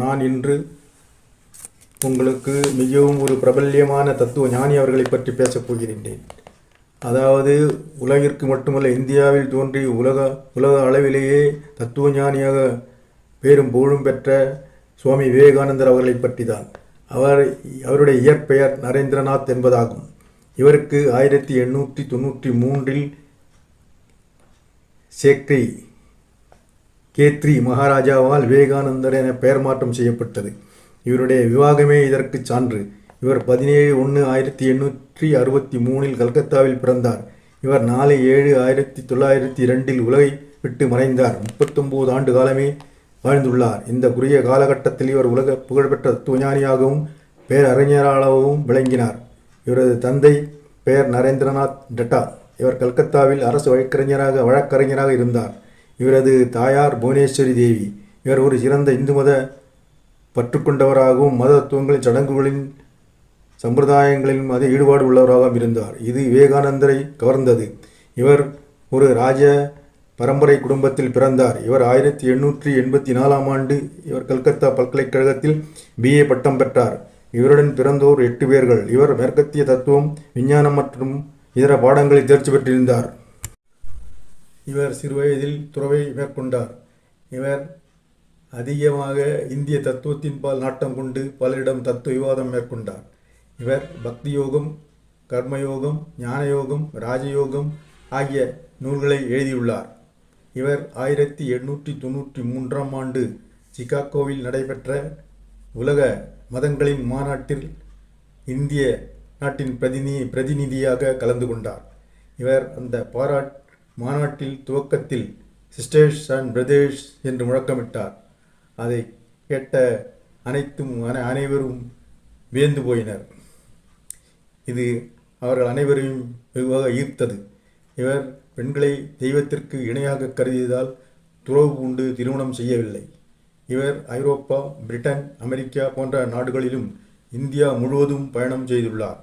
நான் இன்று உங்களுக்கு மிகவும் ஒரு பிரபல்யமான தத்துவ ஞானி அவர்களை பற்றி பேசப் போகின்றேன். அதாவது உலகிற்கு மட்டுமல்ல, இந்தியாவில் தோன்றி உலக அளவிலேயே தத்துவ ஞானியாக பேரும் புகழும் பெற்ற சுவாமி விவேகானந்தர் அவர்களை பற்றி தான். அவருடைய இயற்பெயர் நரேந்திரநாத் என்பதாகும். இவருக்கு 1893 சேக்ரி கேத்ரி மகாராஜாவால் விவேகானந்தர் என பெயர் மாற்றம் செய்யப்பட்டது. இவருடைய விவாகமே இதற்கு சான்று. இவர் 17/1/1863 கல்கத்தாவில் பிறந்தார். இவர் 4/7/1902 உலகை விட்டு மறைந்தார். 39 ஆண்டு காலமே வாழ்ந்துள்ளார். இந்த குறுகிய காலகட்டத்தில் இவர் உலக புகழ்பெற்ற தத்துவஞானியாகவும் பேரறிஞராகவும் விளங்கினார். இவரது தந்தை பெயர் நரேந்திரநாத் டட்டா. இவர் கல்கத்தாவில் அரசு வழக்கறிஞராக இருந்தார். இவரது தாயார் புவனேஸ்வரி தேவி. இவர் ஒரு சிறந்த இந்து மத பற்றுக்கொண்டவராகவும் மத தத்துவங்களின் சடங்குகளின் சம்பிரதாயங்களிலும் அதிக ஈடுபாடு உள்ளவராகவும் இருந்தார். இது விவேகானந்தரை கவர்ந்தது. இவர் ஒரு ராஜ பரம்பரை குடும்பத்தில் பிறந்தார். இவர் 1884 ஆண்டு இவர் கல்கத்தா பல்கலைக்கழகத்தில் BA பட்டம் பெற்றார். இவருடன் பிறந்தோர் 8 பேர்கள். இவர் மேற்கத்திய தத்துவம், விஞ்ஞானம் மற்றும் இதர பாடங்களில் தேர்ச்சி பெற்றிருந்தார். இவர் சிறுவயதில் துறவை மேற்கொண்டார். இவர் அதிகமாக இந்திய தத்துவத்தின் பால் நாட்டம் கொண்டு பலரிடம் தத்துவ விவாதம் மேற்கொண்டார். இவர் பக்தி யோகம், கர்மயோகம், ஞானயோகம், ராஜயோகம் ஆகிய நூல்களை எழுதியுள்ளார். இவர் 1893 ஆண்டு சிகாகோவில் நடைபெற்ற உலக மதங்களின் மாநாட்டில் இந்திய நாட்டின் பிரதிநிதியாக கலந்து கொண்டார். இவர் அந்த மாநாட்டில் துவக்கத்தில் சிஸ்டர்ஸ் அண்ட் பிரதர்ஸ் என்று முழக்கமிட்டார். அதை கேட்ட அனைவரும் வியந்து போயினர். இது அவர்கள் அனைவரையும் வெகுவாக ஈர்த்தது. இவர் பெண்களை தெய்வத்திற்கு இணையாக கருதியதால் துறவு பூண்டு திருமணம் செய்யவில்லை. இவர் ஐரோப்பா, பிரிட்டன், அமெரிக்கா போன்ற நாடுகளிலும் இந்தியா முழுவதும் பயணம் செய்துள்ளார்.